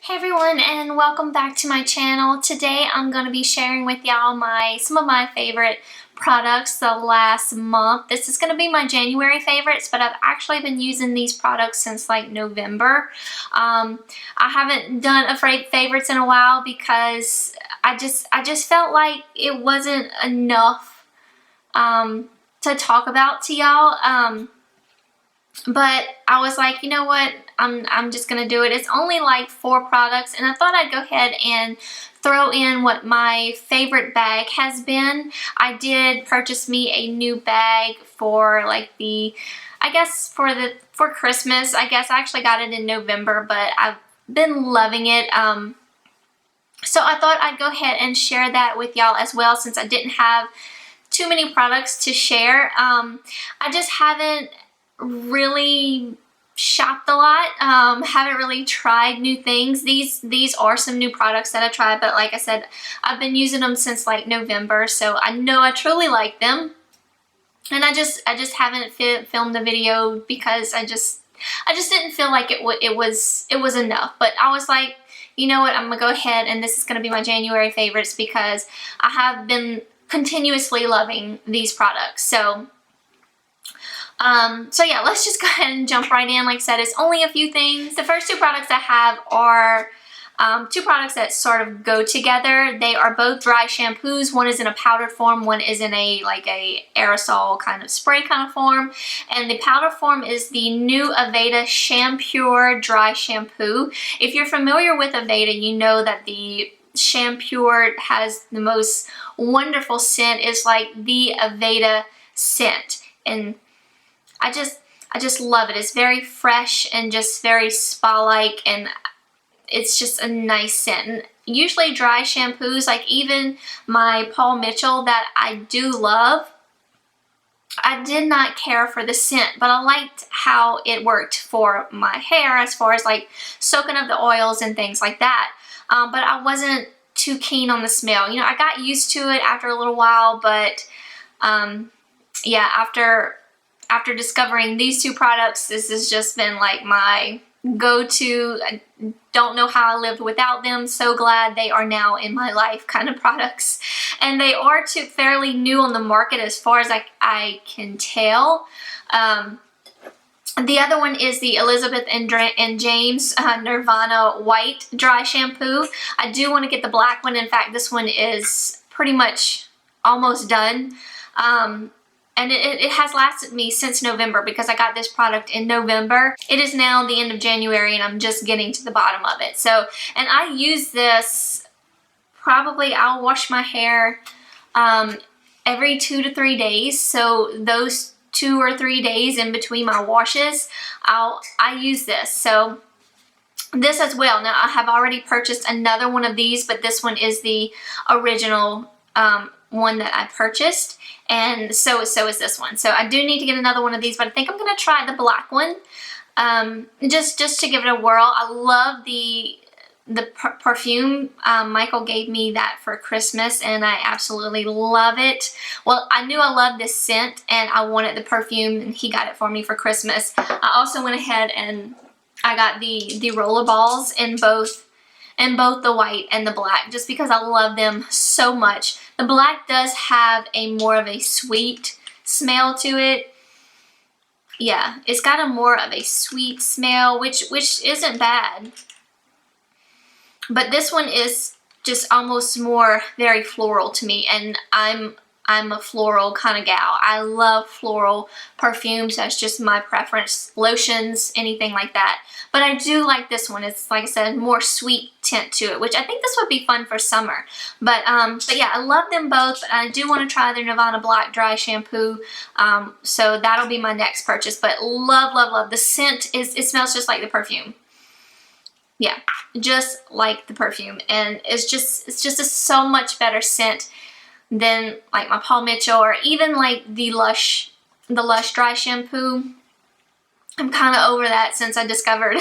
Hey everyone, and welcome back to my channel. Today I'm going to be sharing with y'all some of my favorite products the last month. This is going to be my January favorites, but I've actually been using these products since like November. I haven't done a favorites in a while because I just felt like it wasn't enough to talk about to y'all. But I was like, you know what, I'm just gonna do it. It's only like 4 products, and I thought I'd go ahead and throw in what my favorite bag has been. I did purchase me a new bag for like for Christmas. I guess I actually got it in November, but I've been loving it. So I thought I'd go ahead and share that with y'all as well, since I didn't have too many products to share. I just haven't really shopped a lot, haven't really tried new things. These are some new products that I tried, but like I said, I've been using them since like November, so I know I truly like them. And I just haven't filmed a video because I just didn't feel like it was enough. But I was like, you know what, I'm gonna go ahead, and this is gonna be my January favorites because I have been continuously loving these products. So yeah, let's just go ahead and jump right in. Like I said, it's only a few things. The first 2 products I have are 2 products that sort of go together. They are both dry shampoos. One is in a powdered form, one is in a aerosol kind of spray kind of form. And the powder form is the new Aveda Shampure dry shampoo. If you're familiar with Aveda, you know that the Shampure has the most wonderful scent. It's like the Aveda scent, and I just love it. It's very fresh and just very spa-like, and it's just a nice scent. And usually dry shampoos, like even my Paul Mitchell that I do love, I did not care for the scent, but I liked how it worked for my hair as far as like soaking up the oils and things like that. But I wasn't too keen on the smell. You know, I got used to it after a little while, but yeah, after discovering these 2 products, this has just been like my go-to. I don't know how I lived without them. So glad they are now in my life kind of products. And they are fairly new on the market as far as I can tell. The other one is the Elizabeth and James Nirvana White Dry Shampoo. I do want to get the black one. In fact, this one is pretty much almost done. And it has lasted me since November because I got this product in November. It is now the end of January, and I'm just getting to the bottom of it. So, and I use this probably, I'll wash my hair every 2 to 3 days. So those 2 or 3 days in between my washes, I use this. So this as well. Now I have already purchased another one of these, but this one is the original one that I purchased, and so is this one. So I do need to get another one of these, but I think I'm gonna try the black one, just to give it a whirl. I love the perfume. Michael gave me that for Christmas, and I absolutely love it. Well, I knew I loved this scent, and I wanted the perfume, and he got it for me for Christmas. I also went ahead and I got the roller balls in both the white and the black, just because I love them so much. The black does have more of a sweet smell to it. Yeah, it's got a more of a sweet smell, which isn't bad. But this one is just almost more very floral to me, and I'm a floral kind of gal. I love floral perfumes. That's just my preference. Lotions, anything like that. But I do like this one. It's, like I said, more sweet tint to it, which I think this would be fun for summer. But yeah, I love them both. But I do want to try their Nirvana Black Dry Shampoo. So that'll be my next purchase. But love. The scent it smells just like the perfume. Yeah, just like the perfume. And it's just a so much better scent than like my Paul Mitchell, or even like the Lush Dry Shampoo. I'm kind of over that since I discovered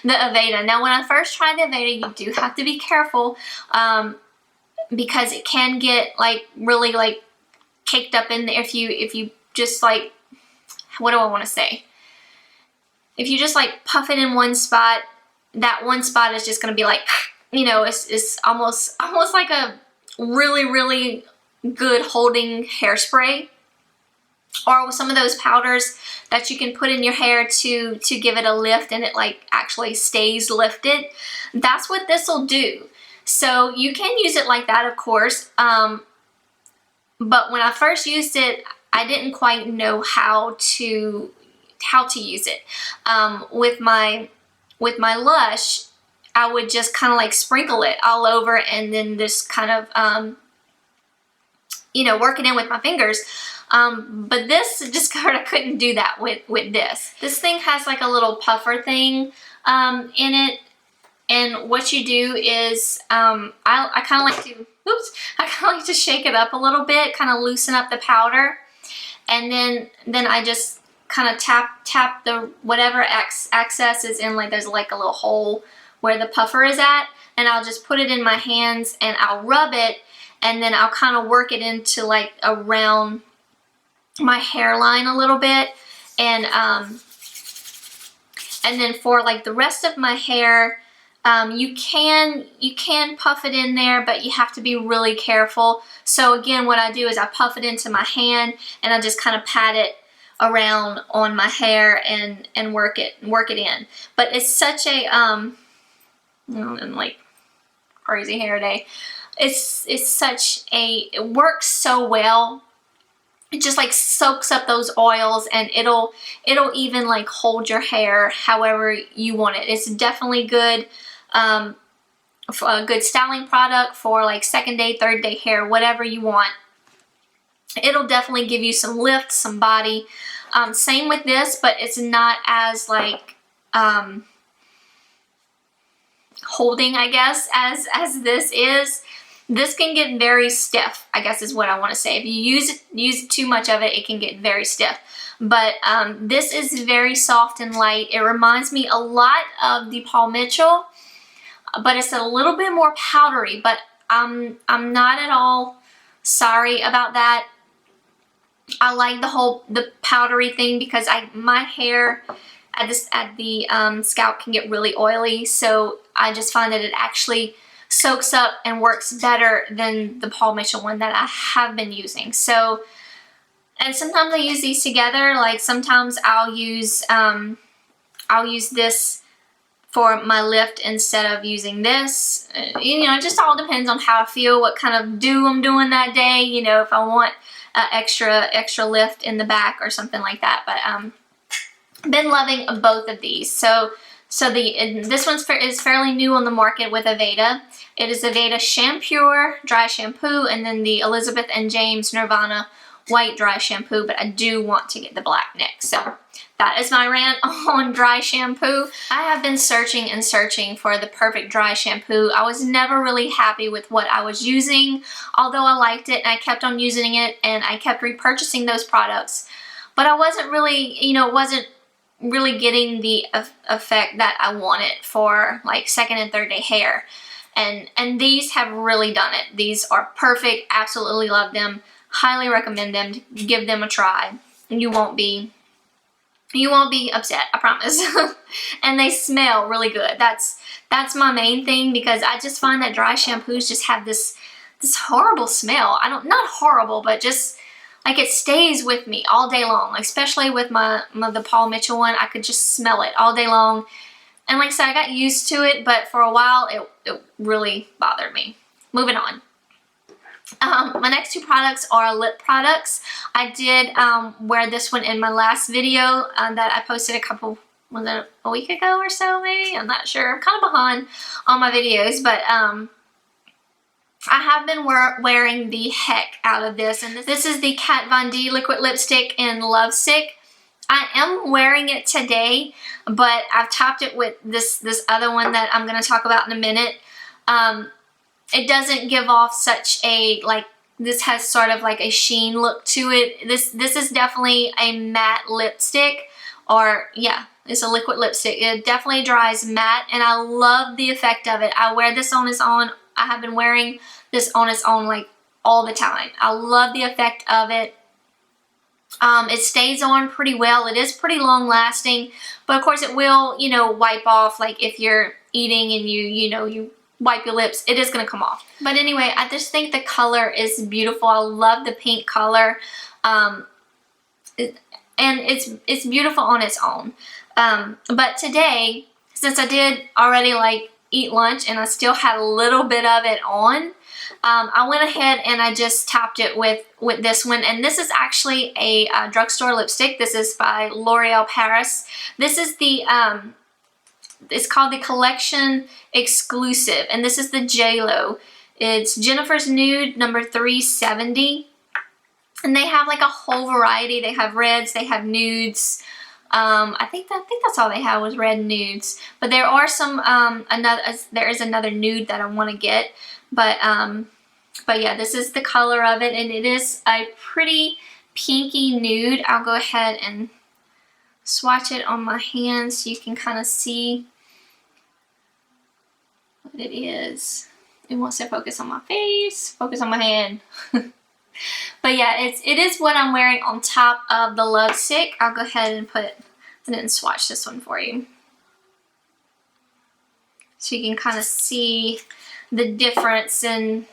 the Aveda. Now, when I first tried the Aveda, you do have to be careful because it can get like really like caked up in there if you just like, what do I want to say? If you just like puff it in one spot, that one spot is just going to be like, you know, it's almost like a really, really good holding hairspray, or with some of those powders that you can put in your hair to give it a lift and it like actually stays lifted. That's what this will do. So you can use it like that, of course. But when I first used it, I didn't quite know how to use it. With my Lush, I would just kind of like sprinkle it all over and then just kind of, you know, work it in with my fingers. But this just kind of couldn't do that with this. This thing has like a little puffer thing in it. And what you do is, I kind of like to, I kind of like to shake it up a little bit, kind of loosen up the powder. And then I just kind of tap the whatever excess is in, like there's like a little hole where the puffer is at. And I'll just put it in my hands and I'll rub it. And then I'll kind of work it into like around my hairline a little bit. And then for like the rest of my hair, you can puff it in there, but you have to be really careful. So again, what I do is I puff it into my hand and I just kind of pat it around on my hair and work it in. But it's such a like crazy hair day. It works so well. It just like soaks up those oils, and it'll even like hold your hair however you want it. It's definitely good. For a good styling product for like second day, third day hair, whatever you want. It'll definitely give you some lift, some body. Same with this, but it's not as like holding, I guess, as this is. This can get very stiff, I guess is what I want to say. If you use too much of it, it can get very stiff. But this is very soft and light. It reminds me a lot of the Paul Mitchell, but it's a little bit more powdery. But I'm not at all sorry about that. I like the powdery thing because my hair at the scalp can get really oily, so I just find that it actually soaks up and works better than the Paul Mitchell one that I have been using. So, and sometimes I use these together. Like sometimes I'll use this for my lift instead of using this. You know, it just all depends on how I feel, what kind of do I'm doing that day. You know, if I want extra lift in the back or something like that. But been loving both of these. So this one is fairly new on the market with Aveda. It is Aveda Shampure dry shampoo, and then the Elizabeth and James Nirvana white dry shampoo, but I do want to get the black next. So that is my rant on dry shampoo. I have been searching and searching for the perfect dry shampoo. I was never really happy with what I was using, although I liked it and I kept on using it and I kept repurchasing those products. But I wasn't really, you know, wasn't really getting the effect that I wanted for like second and third day hair. And these have really done it. These are perfect. Absolutely love them. Highly recommend them. Give them a try. You won't be upset, I promise. And they smell really good. That's my main thing, because I just find that dry shampoos just have this horrible smell. Not horrible, but just like it stays with me all day long. Like especially with the Paul Mitchell one, I could just smell it all day long. And like I said, I got used to it, but for a while it really bothered me. Moving on. My next two products are lip products. I did wear this one in my last video that I posted was it a week ago or so maybe? I'm not sure. I'm kind of behind on my videos, but I have been wearing the heck out of this. And this is the Kat Von D liquid lipstick in Lovesick. I am wearing it today, but I've topped it with this other one that I'm going to talk about in a minute. It doesn't give off such a, like, this has sort of like a sheen look to it. This is definitely a matte lipstick, or yeah, it's a liquid lipstick. It definitely dries matte, and I love the effect of it. I wear this on its own. I have been wearing this on its own like all the time. I love the effect of it. It stays on pretty well. It is pretty long lasting, but of course it will, you know, wipe off like if you're eating and you wipe your lips, it is going to come off. But anyway, I just think the color is beautiful. I love the pink color. And it's beautiful on its own. But today, since I did already like eat lunch and I still had a little bit of it on, I went ahead and I just topped it with this one. And this is actually a drugstore lipstick. This is by L'Oreal Paris. This is the, it's called the Collection Exclusive. And this is the J-Lo. It's Jennifer's Nude number 370. And they have like a whole variety. They have reds, they have nudes. I think that's all they had was red nudes. But there are some, there is another nude that I want to get. But yeah, this is the color of it, and it is a pretty pinky nude. I'll go ahead and swatch it on my hand so you can kind of see what it is. It wants to focus on my face, focus on my hand. But yeah, it is what I'm wearing on top of the Lovesick. I'll go ahead and swatch this one for you, so you can kind of see the difference in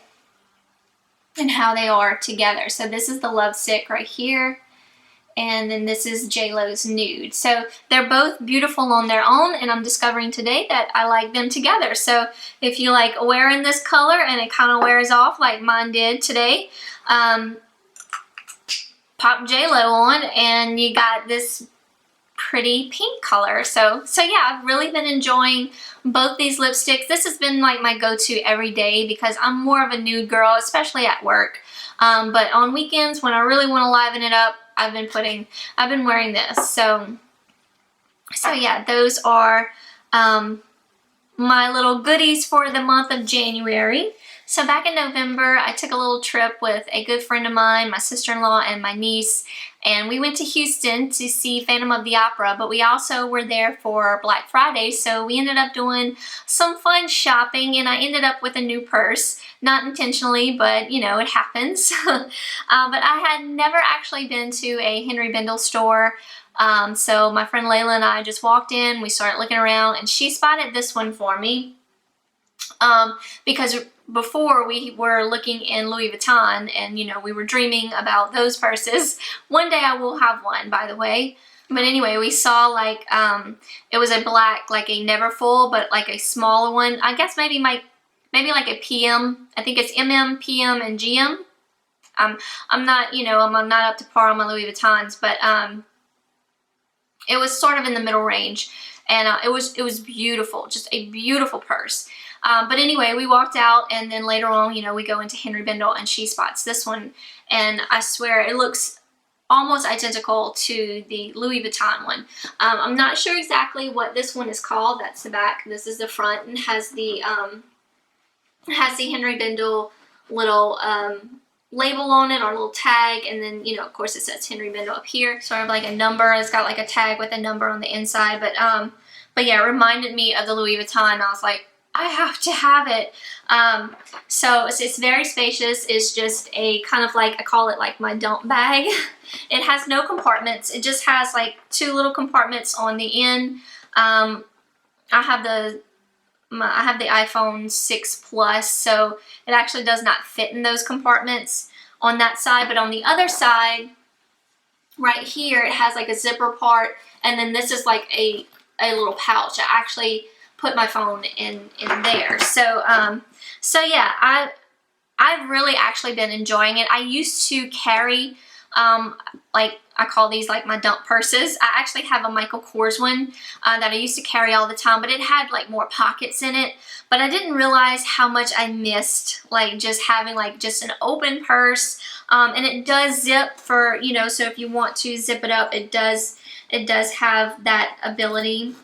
how they are together. So this is the Lovesick right here, and then this is J-Lo's Nude. So they're both beautiful on their own, and I'm discovering today that I like them together. So if you like wearing this color and it kind of wears off like mine did today, pop J-Lo on and you got this pretty pink color. So yeah, I've really been enjoying both these lipsticks. This has been like my go-to every day because I'm more of a nude girl, especially at work. But on weekends when I really want to liven it up, I've been wearing this. So yeah, those are my little goodies for the month of January. So back in November, I took a little trip with a good friend of mine, my sister-in-law, and my niece, and we went to Houston to see Phantom of the Opera, but we also were there for Black Friday, so we ended up doing some fun shopping, and I ended up with a new purse. Not intentionally, but you know, it happens. But I had never actually been to a Henri Bendel store, so my friend Layla and I just walked in, we started looking around, and she spotted this one for me, because before we were looking in Louis Vuitton, and you know, we were dreaming about those purses. One day I will have one, by the way. But anyway, we saw like, it was a black, like a Neverfull, but like a smaller one. I guess maybe like a PM. I think it's MM, PM, and GM. I'm not, you know, I'm not up to par on my Louis Vuittons, but it was sort of in the middle range, and it was beautiful, just a beautiful purse. But anyway, we walked out, and then later on, you know, we go into Henri Bendel, and she spots this one, and I swear it looks almost identical to the Louis Vuitton one. I'm not sure exactly what this one is called. That's the back. This is the front, and has the Henri Bendel little label on it, or a little tag, and then, you know, of course it says Henri Bendel up here, sort of like a number. It's got like a tag with a number on the inside, but yeah, it reminded me of the Louis Vuitton. I was like, I have to have it. So it's very spacious. It's just a kind of like, I call it like my dump bag. It has no compartments. It just has like 2 little compartments on the end. I have the iPhone 6 Plus, so it actually does not fit in those compartments on that side. But on the other side, right here, it has like a zipper part, and then this is like a little pouch. I actually put my phone in there. So yeah, I've really actually been enjoying it. I used to carry, like, I call these like my dump purses. I actually have a Michael Kors one that I used to carry all the time, but it had like more pockets in it. But I didn't realize how much I missed like just having like just an open purse. And it does zip for, you know, so if you want to zip it up, it does have that ability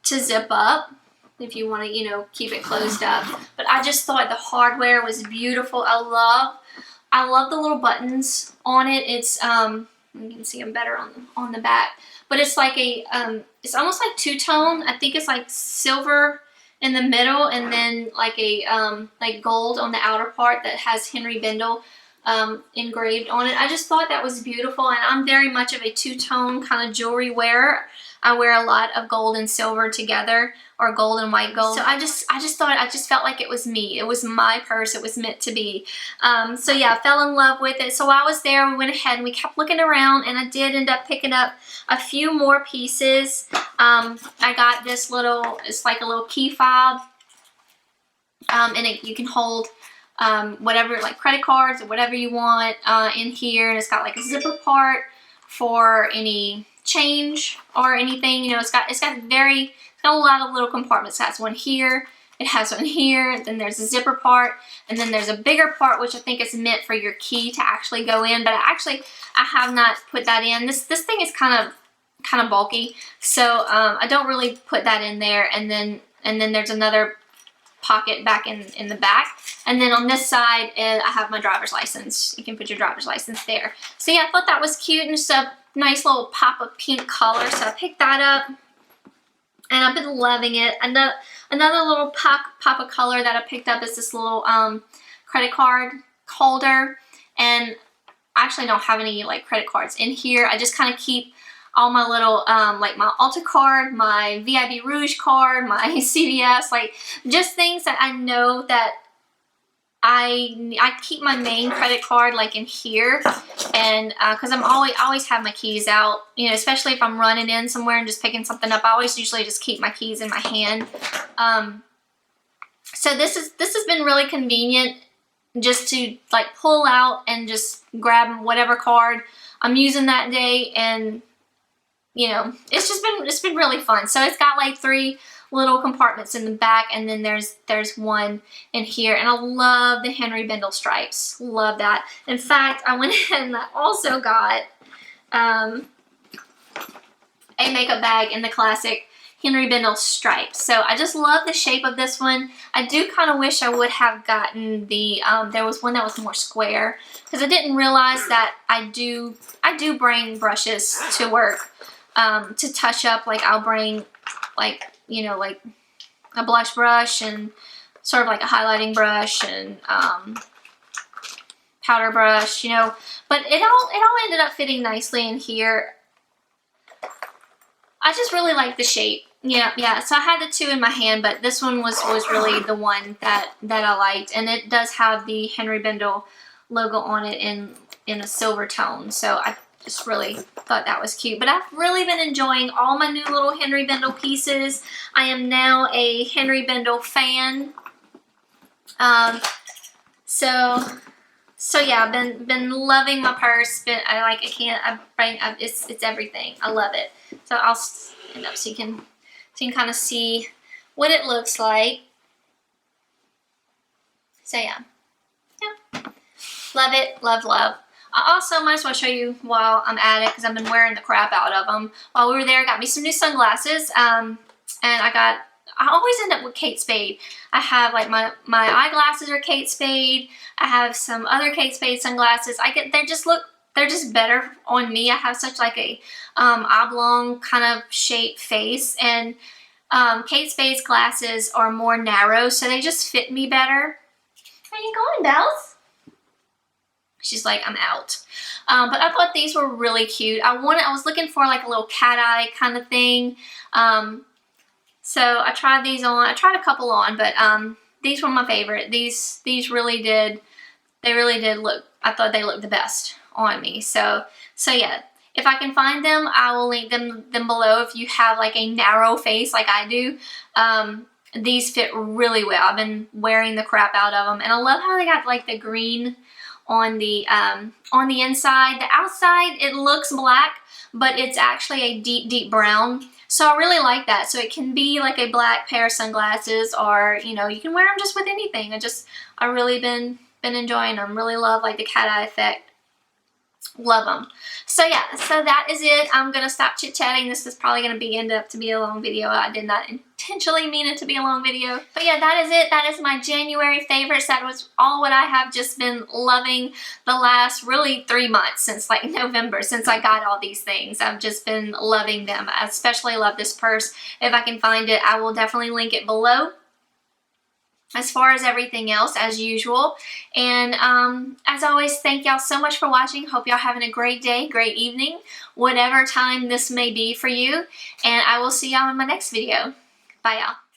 to zip up if you want to, you know, keep it closed up. But I just thought the hardware was beautiful. I love the little buttons on it. It's you can see them better on the back, but it's like a it's almost like two-tone. I think it's like silver in the middle, and then like a like gold on the outer part that has Henri Bendel engraved on it. I just thought that was beautiful, and I'm very much of a two-tone kind of jewelry wearer. I wear a lot of gold and silver together, or gold and white gold. So I just felt like it was me. It was my purse. It was meant to be. So yeah, I fell in love with it. So while I was there, we went ahead and we kept looking around, and I did end up picking up a few more pieces. I got this little, it's like a little key fob, and you can hold whatever, like credit cards or whatever you want in here, and it's got like a zipper part for any change or anything. You know, it's got a lot of little compartments. It has one here, it has one here, then there's a zipper part, and then there's a bigger part which I think is meant for your key to actually go in, but I have not put that in. This thing is kind of bulky, so I don't really put that in there. And then there's another pocket back in the back, and then on this side I have my driver's license. You can put your driver's license there. So yeah, I thought that was cute, and just a nice little pop of pink color, so I picked that up, and I've been loving it. Another little pop of color that I picked up is this little credit card holder, and I actually don't have any like credit cards in here. I just kind of keep all my little, like my Ulta card, my VIB Rouge card, my CVS, like just things that I know that I keep my main credit card like in here, and because I always have my keys out, you know, especially if I'm running in somewhere and just picking something up. I always usually just keep my keys in my hand. So this has been really convenient, just to like pull out and just grab whatever card I'm using that day, and you know, it's been really fun. So it's got like 3 little compartments in the back, and then there's one in here, and I love the Henri Bendel stripes. Love that. In fact, I went ahead and I also got a makeup bag in the classic Henri Bendel stripes. So I just love the shape of this one. I do kind of wish I would have gotten the there was one that was more square, because I didn't realize that I do bring brushes to work to touch up. Like I'll bring like, you know, like a blush brush and sort of like a highlighting brush and powder brush, you know, but it all ended up fitting nicely in here. I just really like the shape. Yeah. So I had the 2 in my hand, but this one was really the one that I liked, and it does have the Henri Bendel logo on it in a silver tone. So I just really thought that was cute. But I've really been enjoying all my new little Henri Bendel pieces. I am now a Henri Bendel fan. So yeah, I've been loving my purse. It's everything. I love it. So I'll stand up so you can kind of see what it looks like. So yeah, love it, love. I also might as well show you while I'm at it, because I've been wearing the crap out of them. While we were there, I got me some new sunglasses, and I always end up with Kate Spade. I have like my eyeglasses are Kate Spade. I have some other Kate Spade sunglasses. They're just better on me. I have such like a oblong kind of shaped face, and Kate Spade's glasses are more narrow, so they just fit me better. Where you going, Bells? She's like, I'm out. But I thought these were really cute. I was looking for like a little cat eye kind of thing. So I tried these on. I tried a couple on, but these were my favorite. These really did look, I thought they looked the best on me. So yeah, if I can find them, I will link them below. If you have like a narrow face like I do, these fit really well. I've been wearing the crap out of them, and I love how they got like the green on the inside. The outside, it looks black, but it's actually a deep brown. So I really like that. So it can be like a black pair of sunglasses, or you know, you can wear them just with anything. I really been enjoying them. Really love like the cat eye effect. Love them. So yeah, so that is it. I'm gonna stop chit-chatting. This is probably gonna end up to be a long video. I did not intentionally mean it to be a long video. But yeah, that is it. That is my January favorites. That was all what I have just been loving the last really 3 months, since like November, since I got all these things. I've just been loving them. I especially love this purse. If I can find it, I will definitely link it below. as far as everything else, as usual. And as always, thank y'all so much for watching. Hope y'all having a great day, great evening, whatever time this may be for you. And I will see y'all in my next video. Bye, y'all.